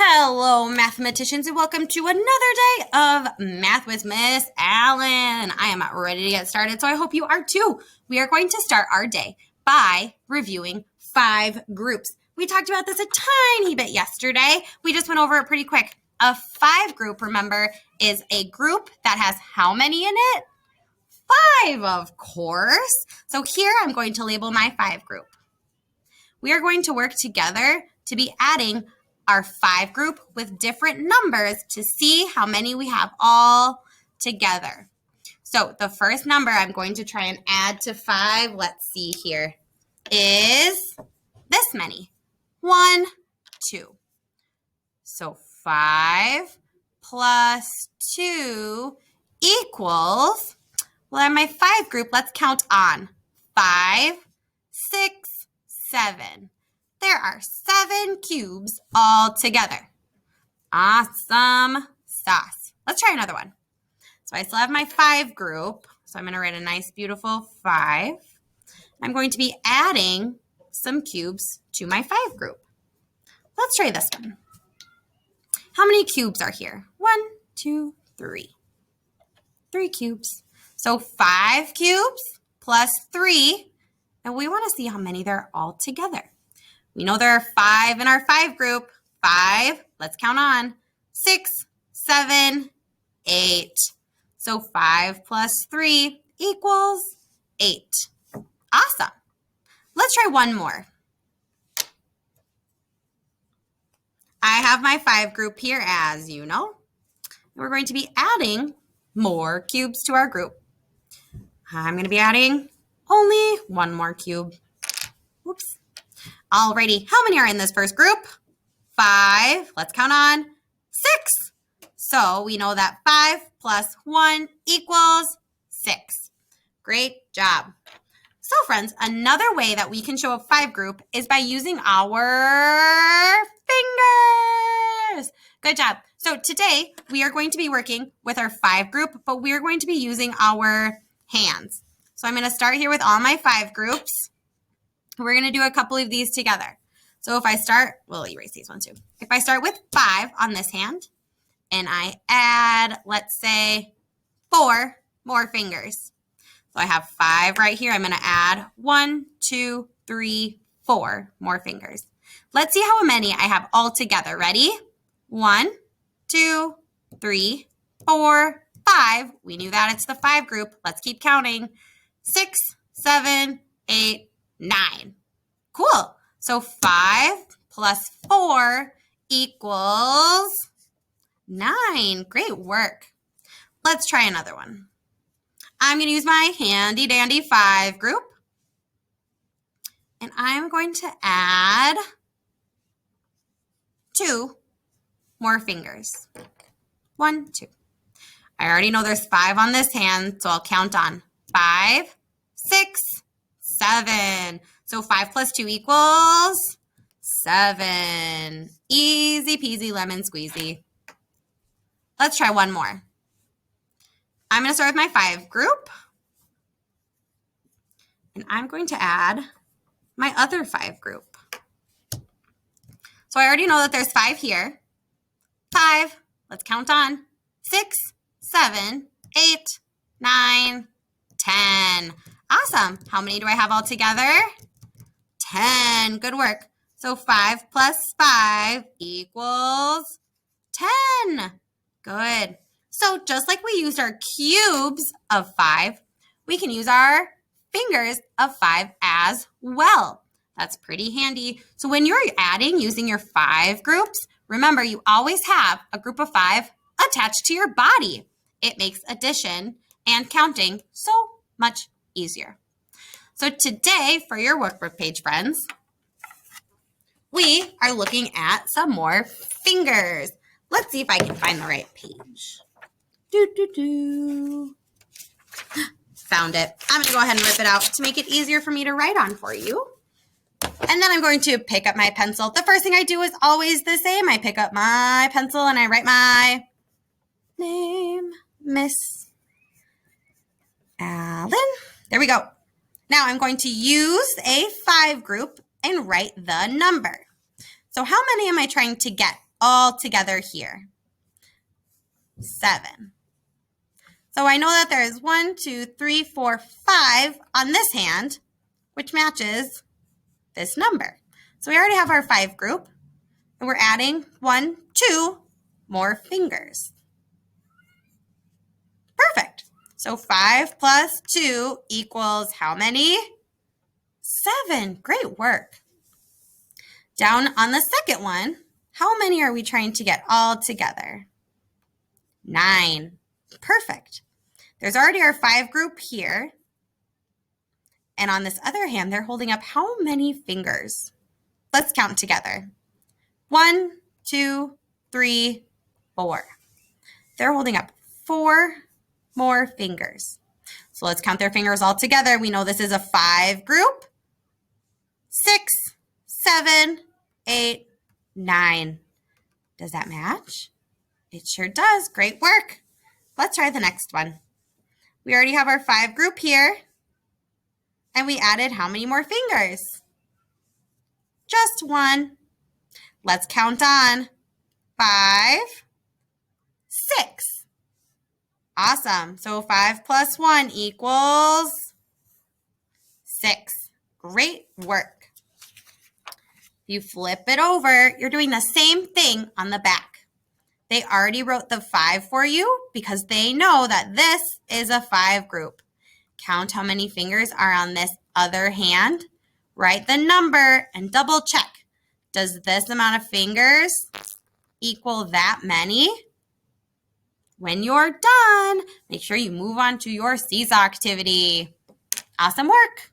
Hello, mathematicians, and welcome to another day of Math with Miss Allen. I am ready to get started, so I hope you are too. We are going to start our day by reviewing 5 groups. We talked about this a tiny bit yesterday. We just went over it pretty quick. A 5 group, remember, is a group that has how many in it? 5, of course. So here I'm going to label my 5 group. We are going to work together to be adding our 5 group with different numbers to see how many we have all together. So the first number I'm going to try and add to 5, let's see here, is this many. 1, 2. So 5 plus 2 equals, well, in my 5 group, let's count on 5, 6, 7. There are 7 cubes all together. Awesome sauce. Let's try another one. So I still have my 5 group. So I'm going to write a nice, beautiful 5. I'm going to be adding some cubes to my 5 group. Let's try this one. How many cubes are here? 1, 2, 3. 3 cubes. So 5 cubes plus 3. And we want to see how many there are all together. We know there are 5 in our 5 group. 5, let's count on. 6, 7, 8. So 5 plus 3 equals 8. Awesome. Let's try one more. I have my 5 group here, as you know. We're going to be adding more cubes to our group. I'm going to be adding only one more cube. Whoops. Alrighty, how many are in this first group? 5. Let's count on. 6. So we know that 5 plus 1 equals 6. Great job. So friends, another way that we can show a 5 group is by using our fingers. Good job. So today we are going to be working with our 5 group, but we are going to be using our hands. So I'm going to start here with all my 5 groups. We're going to do a couple of these together. So if I start, we'll erase these ones too. If I start with 5 on this hand and I add, let's say, 4 more fingers. So I have 5 right here. I'm going to add 1, 2, 3, 4 more fingers. Let's see how many I have all together. Ready? 1, 2, 3, 4, 5. We knew that it's the 5 group. Let's keep counting. 6, 7, 8, 9. Cool. So 5 plus 4 equals 9. Great work. Let's try another one. I'm going to use my handy dandy 5 group. And I'm going to add 2 more fingers. 1, 2. I already know there's 5 on this hand, so I'll count on 5, 6, 7. So 5 plus 2 equals 7. Easy peasy lemon squeezy. Let's try one more. I'm going to start with my 5 group. And I'm going to add my other 5 group. So I already know that there's 5 here. 5, let's count on. 6, 7, 8, 9, 10. Awesome. How many do I have all together? 10. Good work. So 5 plus 5 equals 10. Good. So just like we used our cubes of 5, we can use our fingers of 5 as well. That's pretty handy. So when you're adding using your 5 groups, remember you always have a group of 5 attached to your body. It makes addition and counting so much easier. So today, for your workbook page, friends, we are looking at some more fingers. Let's see if I can find the right page. Found it. I'm going to go ahead and rip it out to make it easier for me to write on for you. And then I'm going to pick up my pencil. The first thing I do is always the same. I pick up my pencil and I write my name, Miss Allen. There we go. Now I'm going to use a 5 group and write the number. So how many am I trying to get all together here. 7. So I know that there is 1, 2, 3, 4, 5 on this hand, which matches this number. So we already have our 5 group, and we're adding 1, 2 more fingers. Perfect. So 5 plus 2 equals how many? 7. Great work. Down on the second one, how many are we trying to get all together? 9. Perfect. There's already our 5 group here. And on this other hand, they're holding up how many fingers? Let's count together. 1, 2, 3, 4. They're holding up 4 more fingers. So let's count their fingers all together. We know this is a 5 group. 6, 7, 8, 9. Does that match? It sure does. Great work. Let's try the next one. We already have our 5 group here. And we added how many more fingers? Just 1. Let's count on. 5, 6. Awesome. So 5 plus 1 equals 6. Great work. You flip it over, you're doing the same thing on the back. They already wrote the 5 for you because they know that this is a 5 group. Count how many fingers are on this other hand. Write the number and double check. Does this amount of fingers equal that many? When you're done, make sure you move on to your seesaw activity. Awesome work.